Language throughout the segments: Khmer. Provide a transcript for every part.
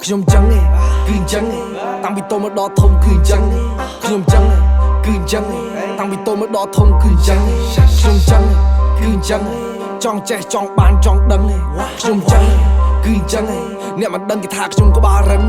ខ្ញុំចឹងឯងគឺចឹងឯងតាំងពីតូចមកដល់ធំគឺចឹងខ្ញុំចឹងឯងគឺចឹងឯងតាំងពីតូចមកដល់ធំគឺចឹងខ្ញុំចឹងគឺចឹងចង់ចេះចង់បានចង់ដឹងខ្ញុំចឹងគឺចឹងឯងអ្នកមិនដឹងគេថាខ្ញុំក្បាលរឹង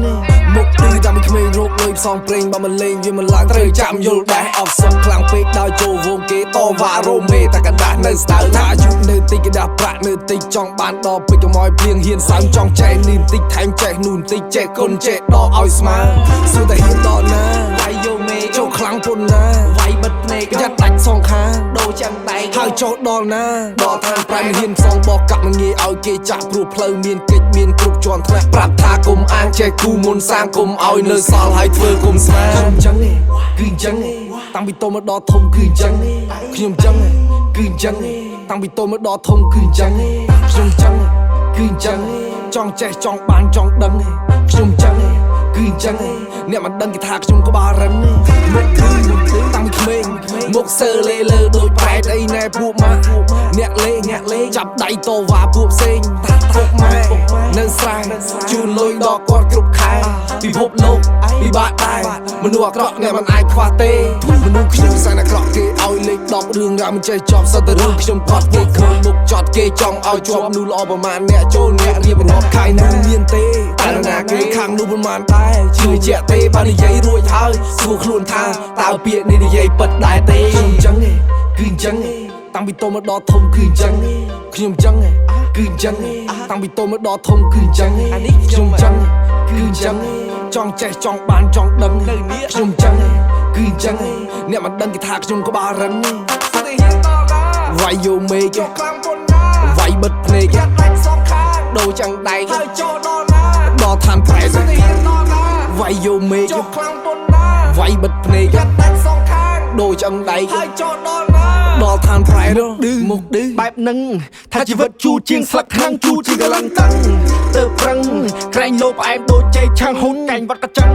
មុខឌឺតាំងពីក្មេងរោគលុយផ្សងប្រេងបើមកលេងវាមិនឡើងត្រូវចាំយល់ដែរអបសុកខ្លាំងពេកដល់ចូលវងគេតវ៉ារ៉ូមេតែកណ្ដាស់នៅស្ទើថាអាយុនៅតិចកណ្ដាស់ប្រាក់នៅតិចចង់បានដល់ពេកកុំឲ្យភ្លៀងហ៊ានសើមចង់ចែកនេះតិចថែមចេះនោះតិចចេះគុណចេះដល់ឲ្យស្មើសួរតែហ៊ានដល់ណាវាយយកមេចូលខ្លាំងពុនណាវាយបិទភ្នែកប្រយ័ត្នដាច់សងខាងដូរចាំដៃហើយចូលដល់ណាដល់ឋានប្រែមិនហ៊ានផ្សងបោះកាប់មិនងាយឲ្យគេចាក់ព្រោះផ្លូវមានកិច្ចមានគ្រប់ជាន់ថ្នាក់ប្រាប់ថាគុំអាងចេះគូមុនសាងគុំឲ្យនៅសល់ហើយធ្វើគុំស្មានខ្ញុំចឹងឯងគឺចឹងឯងតាំងពីតូចមកដល់ធំគឺចឹងខ្ញុំចឹងឯងគឺចឹងឯងតាំងពីតូចមកដល់ធំគឺចឹងខ្ញុំចឹងគឺចឹងចង់ចេះចង់បានចង់ដឹងខ្ញុំចឹងគឺចឹងអ្នកមិនដឹងគេថាខ្ញុំក្បាលរឹងមុខគឺតាំងពីក្មេងមុខសើលេលើដូចប្រែតអីណែពួកម៉ាក់អ្នកលេងចាប់ដៃតវ៉ាពួកផ្សេងពុកម៉ែនៅស្រែជូនលុយដល់គាត់គ្រប់ខែពិភពលោកពិបាកដែរមនុស្សអាក្រក់អ្នកមិនអាចខ្វះទេមនុស្សខ្ញុំសែនអាក្រក់គេឲ្យលេខ10រឿងរ៉ាវមិនចេះចប់សត្វតែរឿងខ្ញុំកត់គេឃើញមុខចត់គេចង់ឲ្យជាប់មនុស្សល្អប្រមាណអ្នកចូលអ្នករៀបបង្កប់ខៃនោះមានទេតែណាគេខាងនោះប្រមាណដែរជឿជាក់ទេបើនិយាយរួចហើយសួរខ្លួនថាតើពាក្យនេះនិយាយពិតដែរទេខ្ញុំចឹងគឺចឹងតាំងពីតូចមកដល់ធំគឺចឹងខ្ញុំចឹងគឺចឹងតាំងពីតូចមកដល់ធំគឺចឹងខ្ញុំចឹងគឺចឹងចង់ចេះចង់បានចង់ដឹងខ្ញុំចឹងគឺចឹងអ្នកមិនដឹងគេថាខ្ញុំក្បាលរឹងវាយយកមេចុះខ្លាំងពុនណាវាយបិទភ្នែកដាច់សងខាងដូរចាំងដៃហើយចូលដល់ណាដល់ឋានប្រែវាយយកមេចុះខ្លាំងពុនណាវាយបិទភ្នែកដាច់សងខាងដូរចាំងដៃហើយចូលដល់ណាដល់ឋានប្រែមុខឌឺបែបនឹងថាជីវិតជូរជាងស្លឹកខាងជូរជាងកលឹងតឹងទៅប្រឹងក្រែងលោផ្អែមដូចចេកឆាំងហ៊ុនកាញ់វត្តកញ្ចឹង